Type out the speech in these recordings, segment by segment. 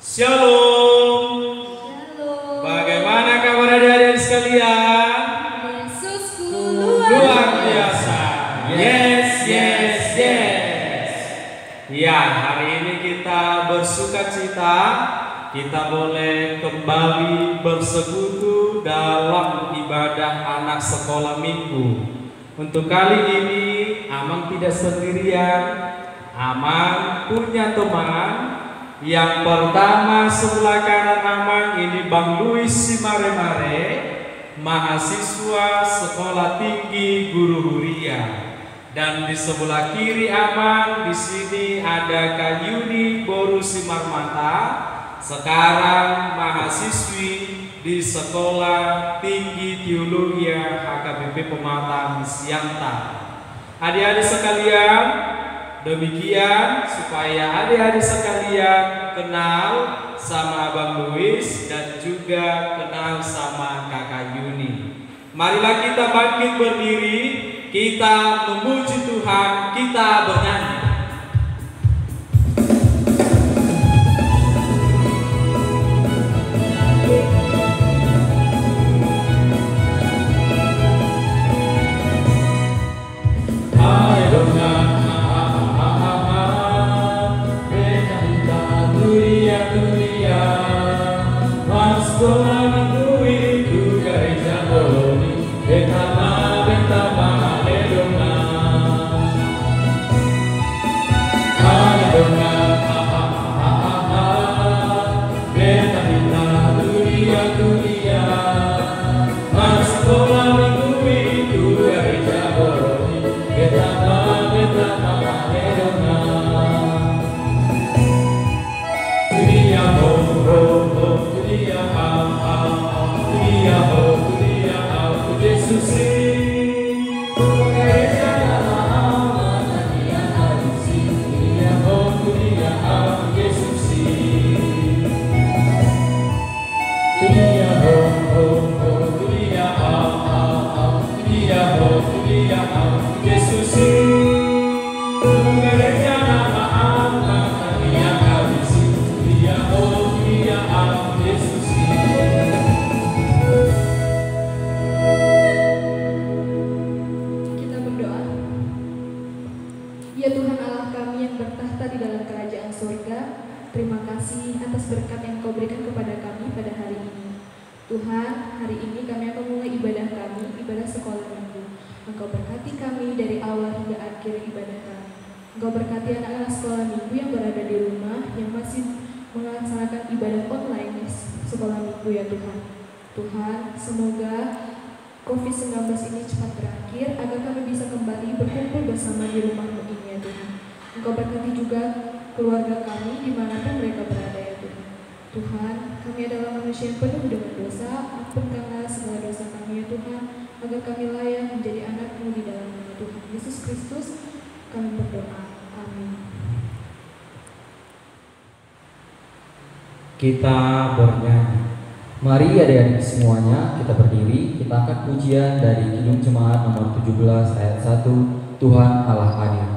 Shalom. Shalom. Bagaimana kabar adik-adik sekalian? Yesusku Luar biasa. Yes. Ya, hari ini kita bersuka cita. Kita boleh kembali bersekutu dalam ibadah anak sekolah minggu. Untuk kali ini Amang tidak sendirian. Amang punya teman. Yang pertama sebelah kanan Amang ini Bang Luis Simare-Mare, mahasiswa Sekolah Tinggi Guru Huria. Dan di sebelah kiri Amang di sini ada Kak Yuni Boru Simarmata, sekarang mahasiswi di Sekolah Tinggi Teologi HKBP Pematang Siantar. Adik-adik sekalian, demikian supaya adik-adik sekalian kenal sama Abang Luis dan juga kenal sama Kakak Yuni. Marilah kita bangkit berdiri, kita memuji Tuhan, kita bernyanyi. Kita bernyanyi. Mari adik-adik semuanya kita berdiri, kita angkat pujian dari Kidung Jemaat nomor 17 ayat 1, Tuhan Allah hadir.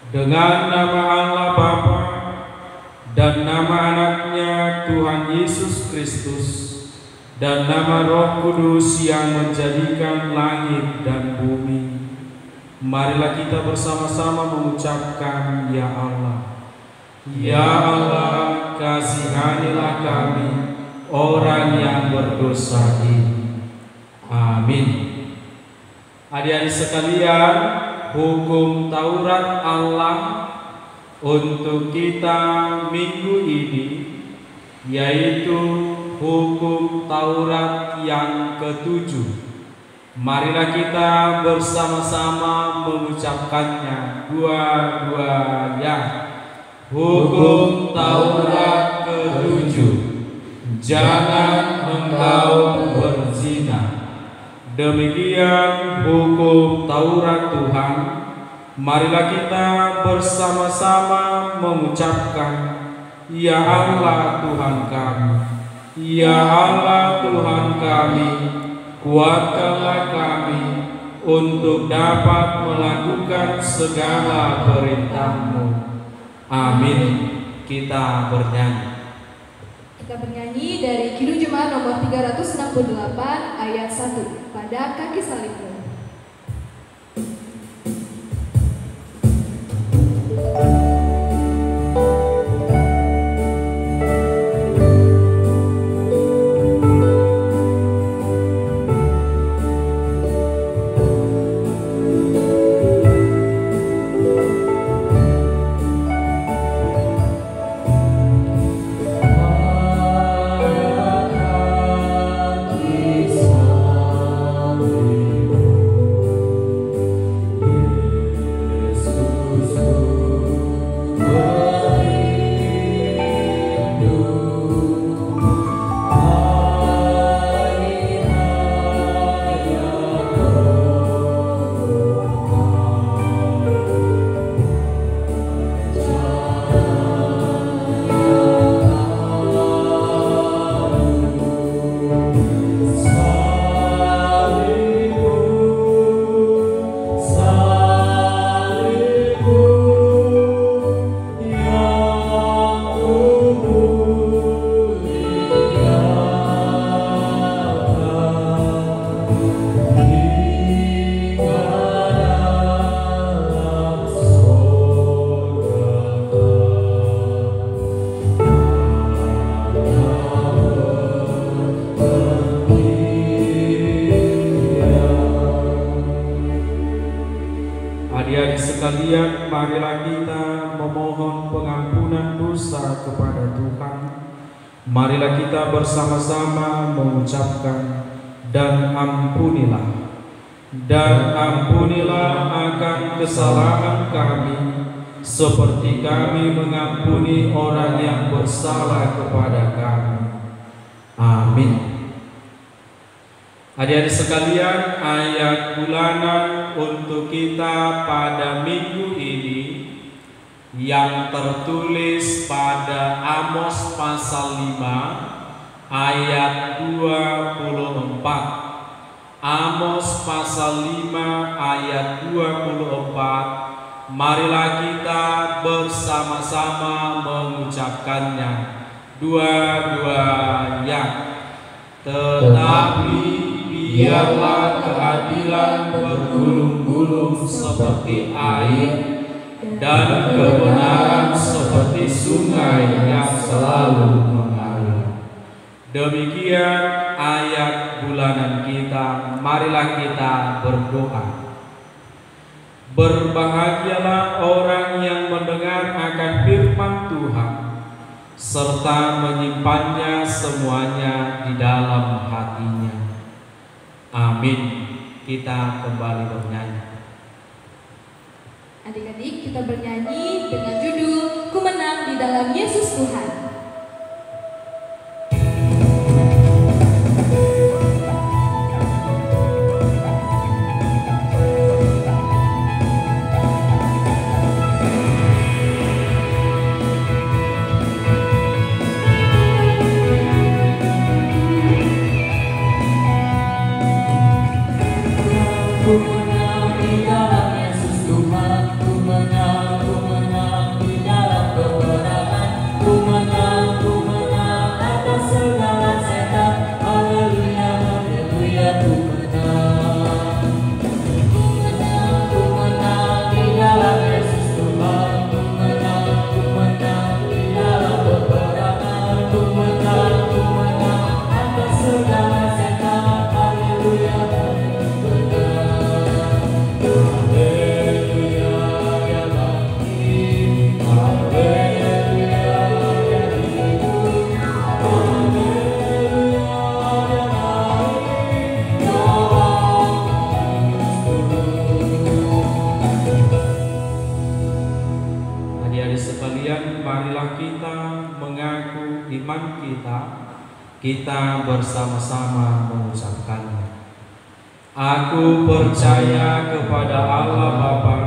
Dengan nama Allah Bapa dan nama anaknya Tuhan Yesus Kristus dan nama Roh Kudus yang menjadikan langit dan bumi, marilah kita bersama-sama mengucapkan Ya Allah. Ya Allah, kasihanilah kami orang yang berdosa ini. Amin. Adik-adik sekalian, hukum Taurat Allah untuk kita minggu ini, yaitu hukum Taurat yang ketujuh. Marilah kita bersama-sama mengucapkannya dua-duanya. Hukum Taurat ketujuh. Jangan engkau berzina. Demikian hukum Taurat Tuhan. Marilah kita bersama-sama mengucapkan, Ya Allah Tuhan kami, Ya Allah Tuhan kami, kuatkanlah kami untuk dapat melakukan segala perintah-Mu. Amin. Kita bernyanyi. Kita bernyanyi dari Kidung Jemaat nomor 368 ayat 1, pada kaki salibmu. Adik-adik sekalian, marilah kita memohon pengampunan dosa kepada Tuhan. Marilah kita bersama-sama mengucapkan, dan ampunilah akan kesalahan kami, seperti kami mengampuni orang yang bersalah kepada kami. Amin. Adik-adik sekalian, ayat bulanan untuk kita pada minggu ini yang tertulis pada Amos pasal 5 ayat 24. Amos pasal 5 ayat 24. Marilah kita bersama-sama mengucapkannya dua-duanya. Tetapi biarlah keadilan bergulung-gulung seperti air, dan kebenaran seperti sungai yang selalu mengalir. Demikian ayat bulanan kita. Marilah kita berdoa. Berbahagialah orang yang mendengar akan firman Tuhan, serta menyimpannya semuanya di dalam hatinya. Amin. Kita kembali bernyanyi. Adik-adik, kita bernyanyi dengan judul Ku Menang di Dalam Yesus Tuhan. Ku menang di dalam Yesus Tuhan, ku menang di dalam kebenaran, ku menang sekalian, marilah kita mengaku iman kita bersama-sama mengucapkannya. Aku percaya kepada Allah Bapa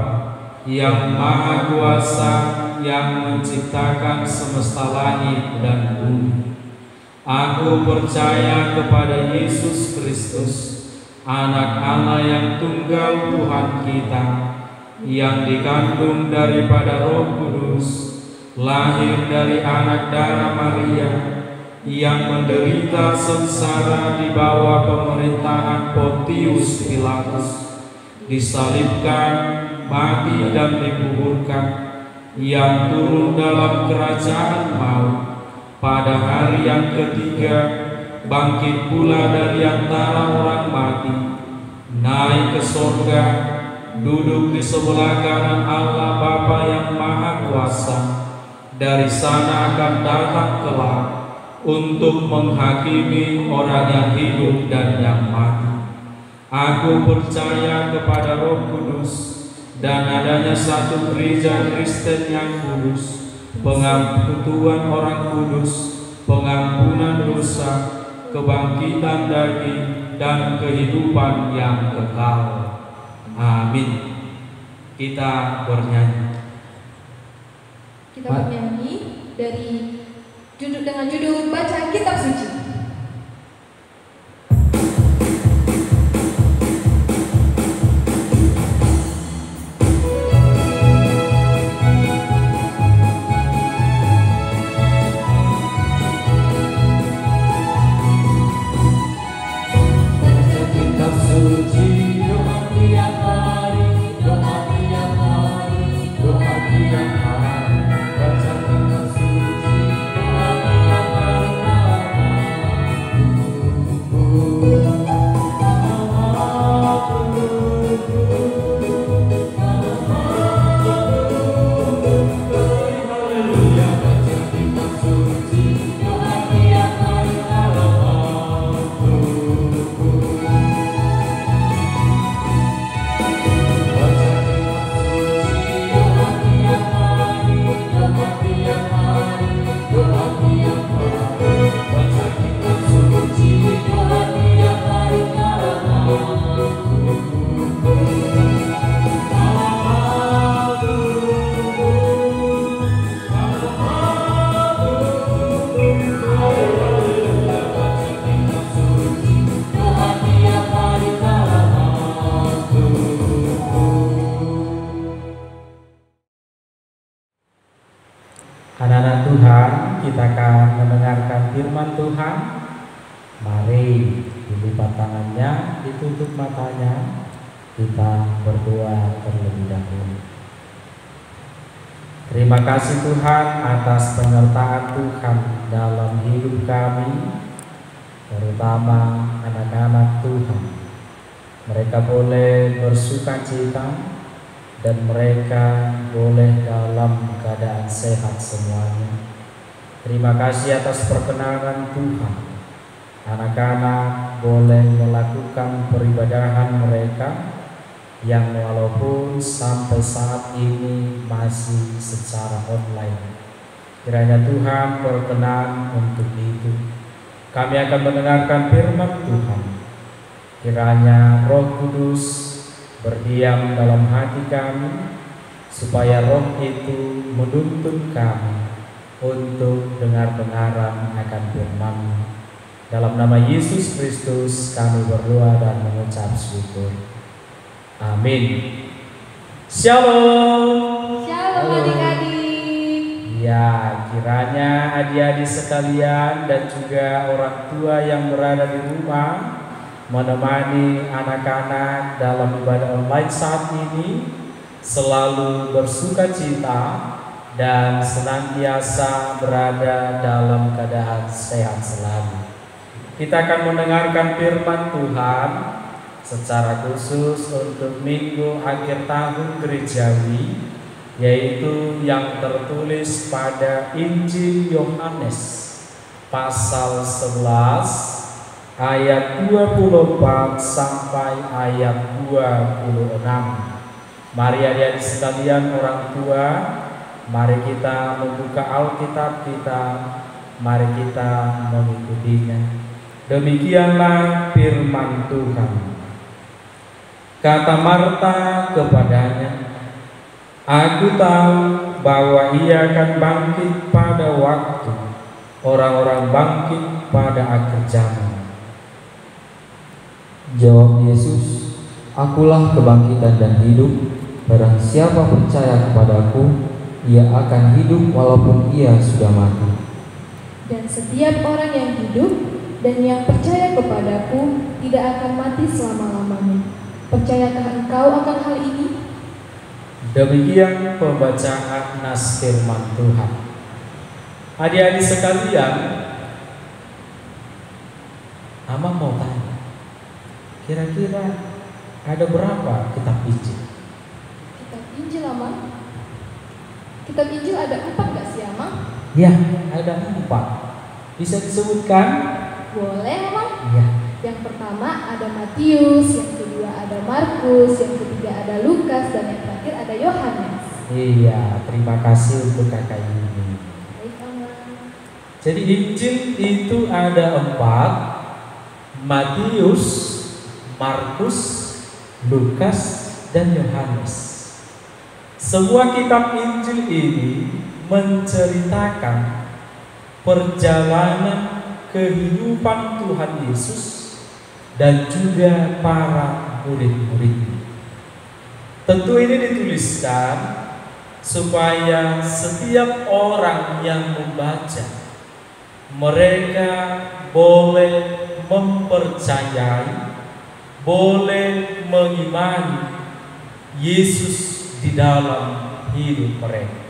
yang Maha Kuasa, yang menciptakan semesta langit dan bumi. Aku percaya kepada Yesus Kristus, Anak Allah yang tunggal Tuhan kita, yang dikandung daripada Roh Kudus, lahir dari anak darah Maria, yang menderita sengsara di bawah pemerintahan Pontius Pilatus, disalibkan, mati dan dikuburkan, yang turun dalam kerajaan maut, pada hari yang ketiga bangkit pula dari antara orang mati, naik ke sorga, duduk di sebelah kanan Allah Bapa yang Maha Kuasa. Dari sana akan datang kelak untuk menghakimi orang yang hidup dan yang mati. Aku percaya kepada Roh Kudus dan adanya satu gereja Kristen yang kudus, pengampunan orang kudus, pengampunan dosa, kebangkitan daging, dan kehidupan yang kekal. Amin. Kita bernyanyi. Kita bernyanyi dengan judul Baca Kitab Suci. Anak-anak Tuhan, kita akan mendengarkan firman Tuhan. Mari dilipat tangannya, ditutup matanya, kita berdoa terlebih dahulu. Terima kasih Tuhan atas penyertaan Tuhan dalam hidup kami, terutama anak-anak Tuhan. Mereka boleh bersukacita dan mereka boleh dalam keadaan sehat semuanya. Terima kasih atas perkenanan Tuhan. Anak-anak boleh melakukan peribadahan mereka yang walaupun sampai saat ini masih secara online. Kiranya Tuhan berkenan untuk itu. Kami akan mendengarkan firman Tuhan. Kiranya Roh Kudus berdiam dalam hati kami, supaya Roh itu menuntun kami untuk dengar-dengaran akan firman-Mu. Dalam nama Yesus Kristus kami berdoa dan mengucap syukur. Amin. Shalom. Shalom adik-adik. Ya, kiranya adik-adik sekalian dan juga orang tua yang berada di rumah menemani anak-anak dalam ibadah online saat ini selalu bersukacita dan senantiasa berada dalam keadaan sehat selalu. Kita akan mendengarkan firman Tuhan secara khusus untuk minggu akhir tahun gerejawi, yaitu yang tertulis pada Injil Yohanes pasal 11 ayat 24 sampai ayat 26. Mari adik-adik sekalian, orang tua, Mari kita membuka Alkitab kita, mari kita mengikutinya. Demikianlah firman Tuhan. Kata Marta kepadanya, "Aku tahu bahwa ia akan bangkit pada waktu orang-orang bangkit pada akhir zaman." Jawab Yesus, "Akulah kebangkitan dan hidup. Barang siapa percaya kepadaku, ia akan hidup walaupun ia sudah mati. Dan setiap orang yang hidup dan yang percaya kepadaku tidak akan mati selama-lamanya. Percayakah engkau akan hal ini?" Demikian pembacaan nas firman Tuhan. Adik-adik sekalian, Amang mau tanya, kira-kira ada berapa kitab Injil? Kitab Injil, Amang? Kitab Injil ada 4 nggak sih, Amang? Ya, ada 4. Bisa disebutkan? Boleh, Amang. Ya. Yang pertama ada Matius, yang kedua ada Markus, yang ketiga ada Lukas, dan yang terakhir ada Yohanes. Iya, terima kasih untuk kakak ini. Baik, Amang. Jadi Injil itu ada 4: Matius, Markus, Lukas, dan Yohanes. Semua kitab Injil ini menceritakan perjalanan kehidupan Tuhan Yesus dan juga para murid-muridnya. Tentu ini dituliskan supaya setiap orang yang membaca, mereka boleh mempercayai, boleh mengimani Yesus di dalam hidup mereka.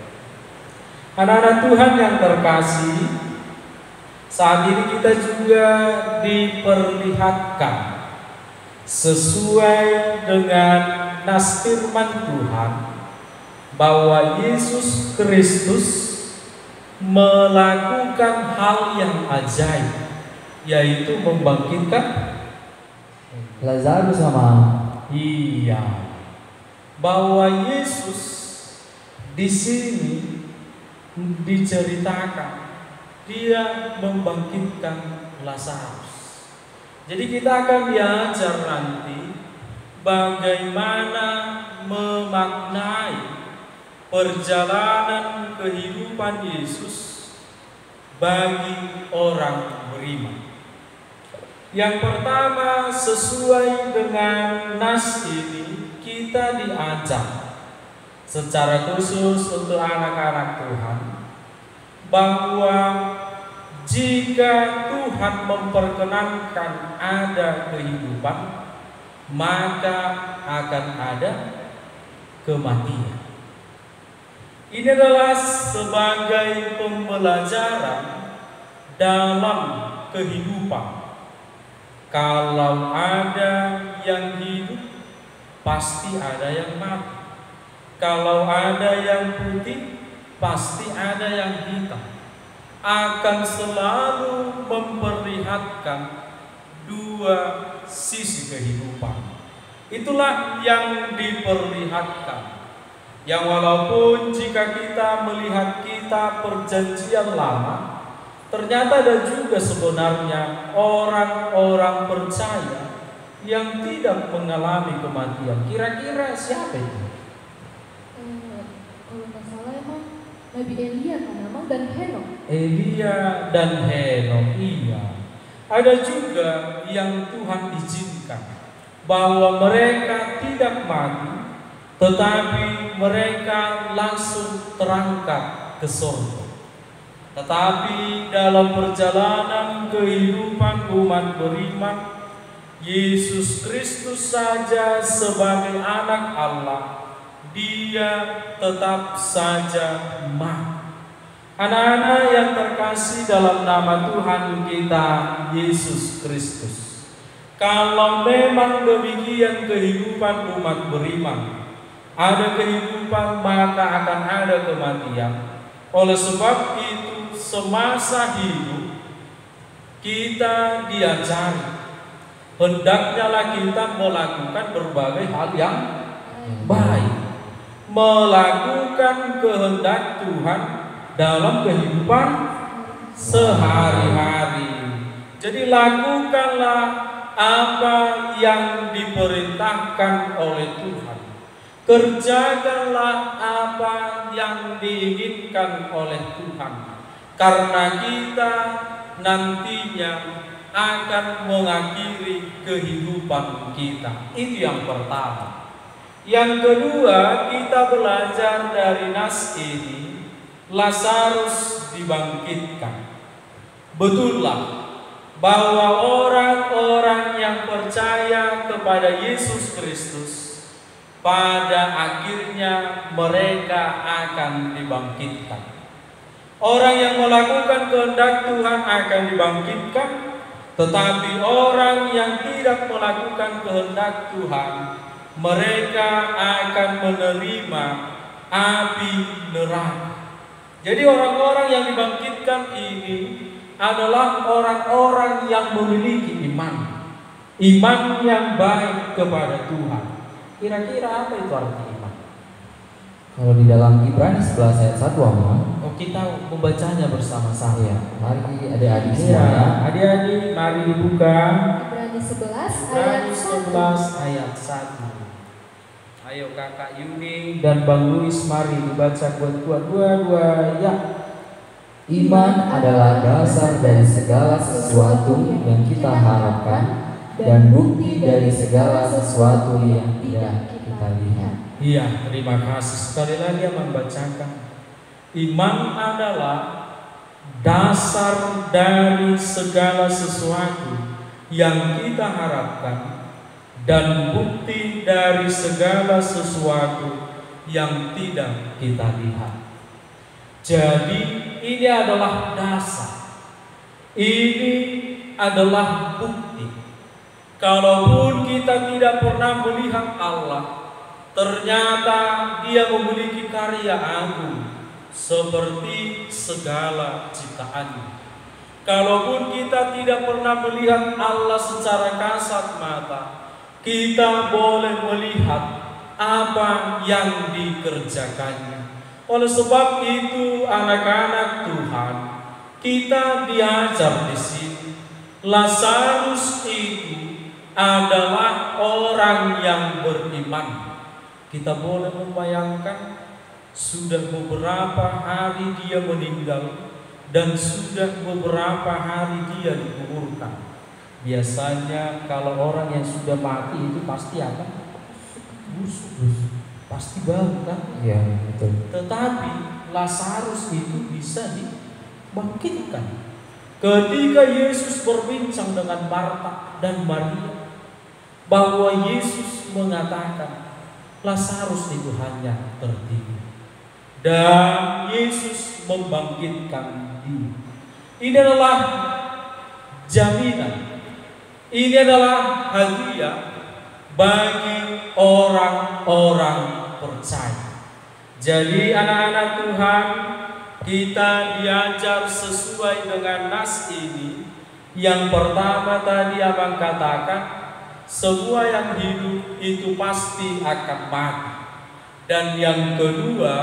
Anak-anak Tuhan yang terkasih, saat ini kita juga diperlihatkan sesuai dengan nas firman Tuhan bahwa Yesus Kristus melakukan hal yang ajaib, yaitu membangkitkan Lazarus sama. Iya, bahwa Yesus di sini diceritakan dia membangkitkan Lazarus. Jadi kita akan diajar nanti bagaimana memaknai perjalanan kehidupan Yesus bagi orang beriman. Yang pertama, sesuai dengan nas ini, kita diajar secara khusus untuk anak-anak Tuhan bahwa jika Tuhan memperkenankan ada kehidupan, maka akan ada kematian. Ini adalah sebagai pembelajaran dalam kehidupan. Kalau ada yang hidup, pasti ada yang mati. Kalau ada yang putih, pasti ada yang hitam. Akan selalu memperlihatkan dua sisi kehidupan. Itulah yang diperlihatkan. Yang walaupun jika kita melihat kitab perjanjian lama, ternyata ada juga sebenarnya orang-orang percaya yang tidak mengalami kematian. Kira-kira siapa itu? Kalau nggak salah emang Nabi Elia kan, Amang, dan Henok. Elia dan Henok, iya. Ada juga yang Tuhan izinkan bahwa mereka tidak mati, tetapi mereka langsung terangkat ke surga. Tetapi dalam perjalanan kehidupan umat beriman, Yesus Kristus saja sebagai anak Allah, dia tetap saja mati. Anak-anak yang terkasih dalam nama Tuhan kita Yesus Kristus, kalau memang demikian kehidupan umat beriman, ada kehidupan maka akan ada kematian. Oleh sebab itu semasa hidup kita diajari, hendaknya kita melakukan berbagai hal yang baik, melakukan kehendak Tuhan dalam kehidupan sehari-hari. Jadi lakukanlah apa yang diperintahkan oleh Tuhan. Kerjakanlah apa yang diinginkan oleh Tuhan. Karena kita nantinya akan mengakhiri kehidupan kita. Itu yang pertama. Yang kedua, kita belajar dari nas ini, Lazarus dibangkitkan. Betullah bahwa orang-orang yang percaya kepada Yesus Kristus pada akhirnya mereka akan dibangkitkan. Orang yang melakukan kehendak Tuhan akan dibangkitkan, tetapi orang yang tidak melakukan kehendak Tuhan, mereka akan menerima api neraka. Jadi orang-orang yang dibangkitkan ini adalah orang-orang yang memiliki iman yang baik kepada Tuhan. Kira-kira apa itu arti iman? Kalau di dalam Ibrani 11 ayat 1, Om, Kita membacanya bersama saya. mari adik-adik Ya, semuanya. adik-adik mari dibuka Ibrani 11 ayat Ibrani 1. 11 ayat 1. Ayo kakak Yuni dan Bang Luis mari dibaca buat dua-dua ya. Iman adalah dasar dari segala sesuatu yang kita harapkan dan bukti dari segala sesuatu yang tidak kita lihat. Iya, terima kasih. Sekali lagi membacakan. Iman adalah dasar dari segala sesuatu yang kita harapkan dan bukti dari segala sesuatu yang tidak kita lihat. Jadi ini adalah dasar. Ini adalah bukti. Kalaupun kita tidak pernah melihat Allah, ternyata Dia memiliki karya agung seperti segala ciptaannya. Kalaupun kita tidak pernah melihat Allah secara kasat mata, kita boleh melihat apa yang dikerjakannya. Oleh sebab itu, anak-anak Tuhan, kita diajar di sini. Lazarus itu adalah orang yang beriman. Kita boleh membayangkan sudah beberapa hari dia meninggal dan sudah beberapa hari dia dikuburkan. Biasanya kalau orang yang sudah mati itu pasti apa? Busuk, pasti bau kan? Ya, betul. Tetapi Lazarus itu bisa dibangkitkan. Ketika Yesus berbincang dengan Marta dan Maria, bahwa Yesus mengatakan Lazarus itu hanya tertidur dan Yesus membangkitkan dia. Ini adalah jaminan, ini adalah hadiah bagi orang-orang percaya. Jadi anak-anak Tuhan, kita diajar sesuai dengan nas ini. Yang pertama tadi abang katakan, semua yang hidup itu pasti akan mati. Dan yang kedua,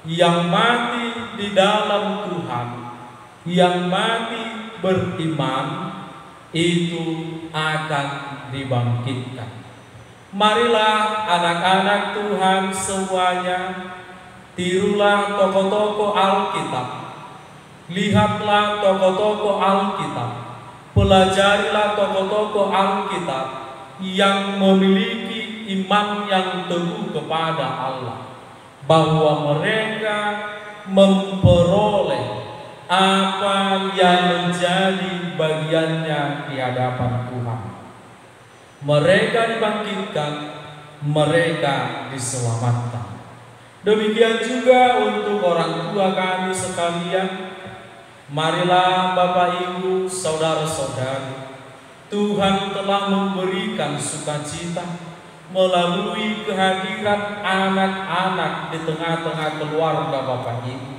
yang mati di dalam Tuhan, yang mati beriman, itu akan dibangkitkan. Marilah anak-anak Tuhan semuanya, tirulah tokoh-tokoh Alkitab, lihatlah tokoh-tokoh Alkitab, pelajarilah tokoh-tokoh Alkitab yang memiliki iman yang teguh kepada Allah, bahwa mereka memperoleh apa yang menjadi bagiannya di hadapan Tuhan. Mereka dibangkitkan, mereka diselamatkan. Demikian juga untuk orang tua kami sekalian. Marilah Bapak Ibu, saudara-saudari, Tuhan telah memberikan sukacita melalui kehadiran anak-anak di tengah-tengah keluarga Bapak Ibu.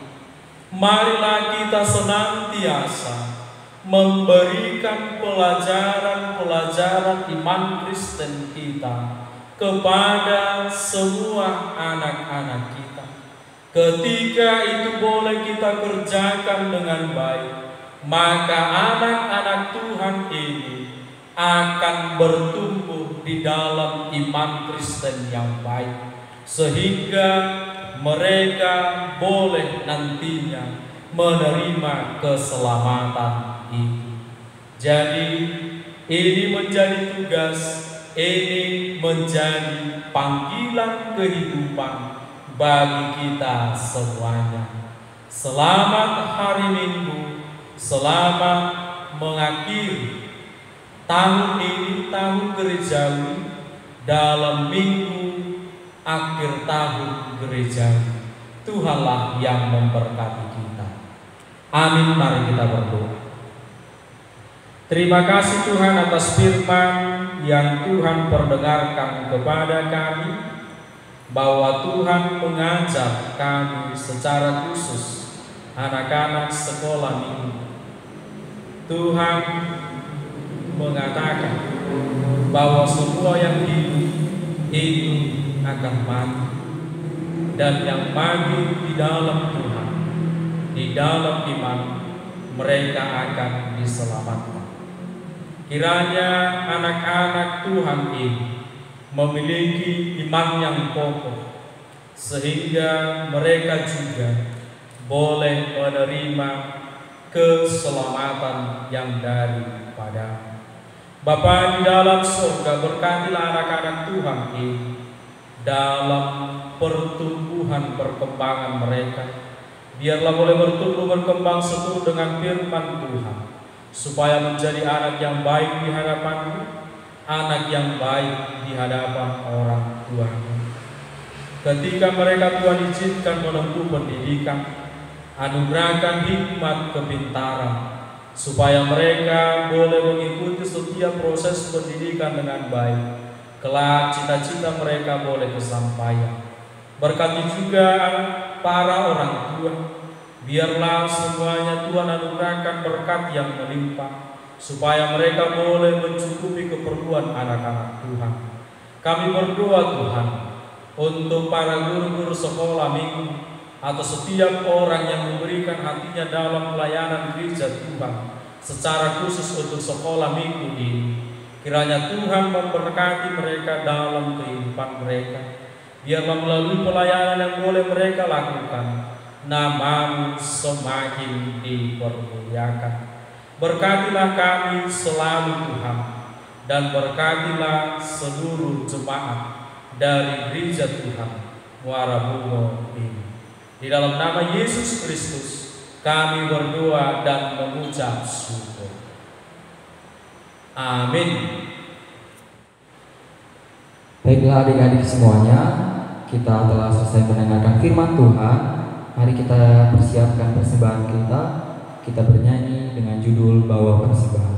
Marilah kita senantiasa memberikan pelajaran-pelajaran iman Kristen kita kepada semua anak-anak kita. Ketika itu boleh kita kerjakan dengan baik, maka anak-anak Tuhan ini akan bertumbuh di dalam iman Kristen yang baik, sehingga mereka boleh nantinya menerima keselamatan itu. Jadi ini menjadi tugas, ini menjadi panggilan kehidupan bagi kita semuanya. Selamat hari Minggu, selamat mengakhiri tahun ini, tahun gerejawi, dalam minggu akhir tahun gerejawi. Tuhanlah yang memberkati kita. Amin. Mari kita berdoa. Terima kasih Tuhan atas firman yang Tuhan perdengarkan kepada kami, bahwa Tuhan mengajar kami secara khusus anak-anak sekolah minggu. Tuhan mengatakan bahwa semua yang hidup itu akan mati, dan yang mati di dalam Tuhan, di dalam iman, mereka akan diselamatkan. Kiranya anak-anak Tuhan ini memiliki iman yang kokoh, sehingga mereka juga boleh menerima keselamatan yang daripada Bapa di dalam surga. Berkatilah anak-anak Tuhan ini dalam pertumbuhan perkembangan mereka. Biarlah boleh bertumbuh berkembang seturut dengan firman Tuhan, supaya menjadi anak yang baik di hadapan-Mu, anak yang baik di hadapan orang tuanya. Ketika mereka Tuhan izinkan menempuh pendidikan, anugerahkan hikmat kepintaran, supaya mereka boleh mengikuti setiap proses pendidikan dengan baik. Kelak cita-cita mereka boleh kesampaian. Berkati juga para orang tua. Biarlah semuanya Tuhan anugerahkan berkat yang melimpah, supaya mereka boleh mencukupi keperluan anak-anak Tuhan. Kami berdoa Tuhan untuk para guru-guru sekolah minggu, atau setiap orang yang memberikan hatinya dalam pelayanan gereja Tuhan, secara khusus untuk sekolah minggu ini. Kiranya Tuhan memberkati mereka dalam kehidupan mereka. Biarlah melalui pelayanan yang boleh mereka lakukan, Nama-Mu semakin dipermuliakan. Berkatilah kami selalu Tuhan, dan berkatilah seluruh jemaat dari gereja Tuhan Muara Bungo ini. Di dalam nama Yesus Kristus kami berdoa dan mengucap syukur. Amin. Baiklah adik-adik semuanya, kita telah selesai mendengarkan firman Tuhan. Mari kita persiapkan persembahan kita. Kita bernyanyi dengan judul Bawa Persembahan.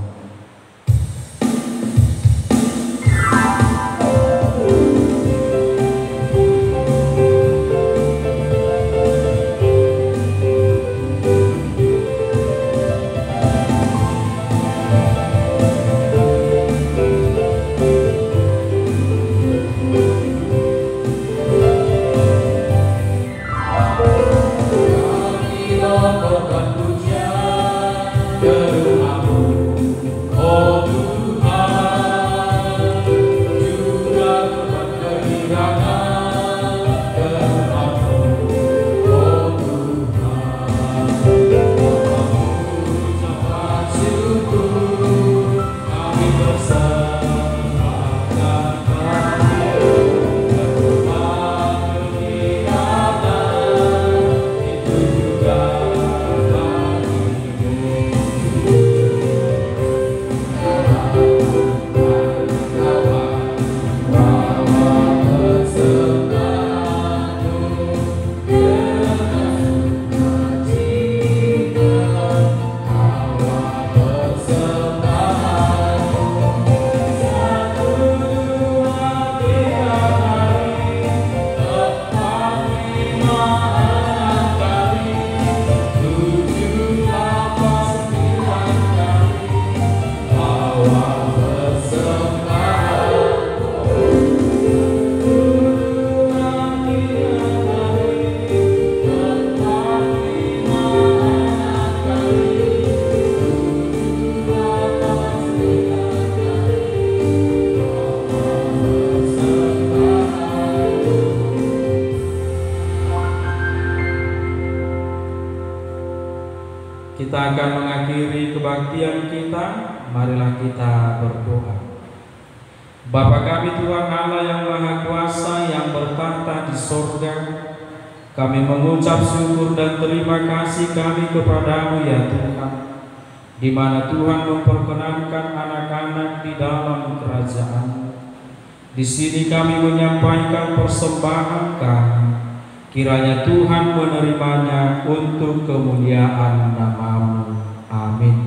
kita akan mengakhiri kebaktian kita. Marilah kita berdoa. Bapa kami Tuhan Allah yang Maha Kuasa yang bertahta di sorga, kami mengucap syukur dan terima kasih kami kepadamu ya Tuhan, di mana Tuhan memperkenankan anak-anak di dalam kerajaan. Di sini kami menyampaikan persembahan kami, kiranya Tuhan menerimanya untuk kemuliaan nama-Mu. Amin.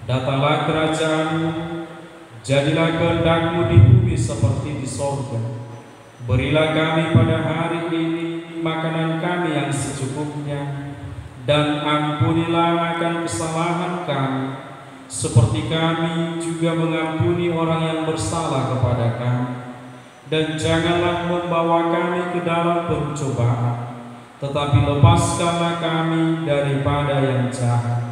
Datanglah kerajaan-Mu, jadilah kehendak-Mu di bumi seperti di sorga. Berilah kami pada hari ini makanan kami yang secukupnya, dan ampunilah akan kesalahan kami, seperti kami juga mengampuni orang yang bersalah kepada kami. Dan janganlah membawa kami ke dalam pencobaan, tetapi lepaskanlah kami daripada yang jahat.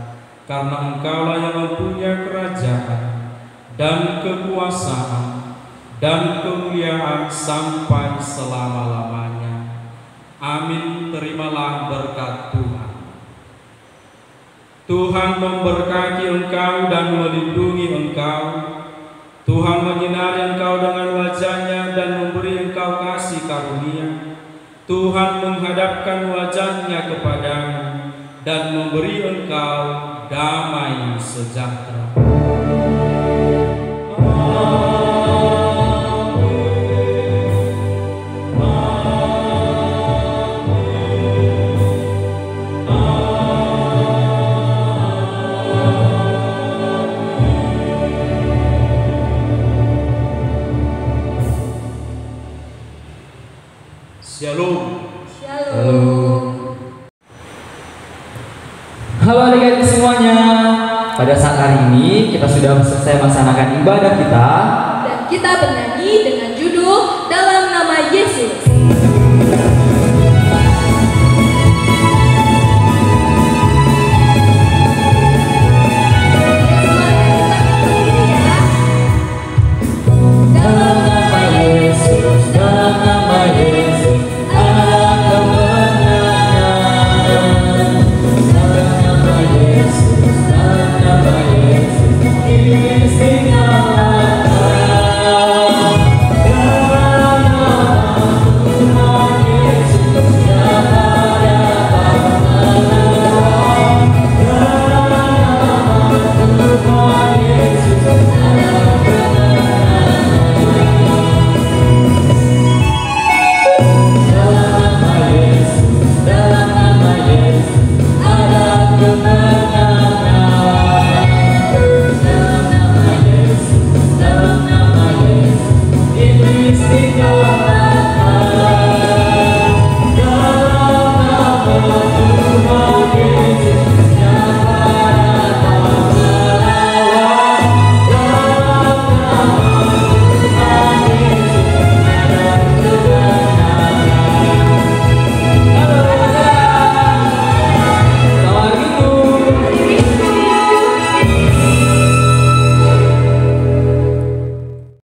Karena Engkaulah yang mempunyai kerajaan dan kekuasaan dan kemuliaan sampai selama-lamanya. Amin. Terimalah berkat Tuhan. Tuhan memberkati engkau dan melindungi engkau. Tuhan menyinari engkau dengan wajah-Nya dan memberi engkau kasih karunia. Tuhan menghadapkan wajah-Nya kepadamu dan memberi engkau damai sejahtera. Shalom. Shalom. Halo adik-adik semuanya. Pada saat hari ini kita sudah selesai melaksanakan ibadah kita, Dan kita bernyanyi dengan judul Dalam Nama Yesus.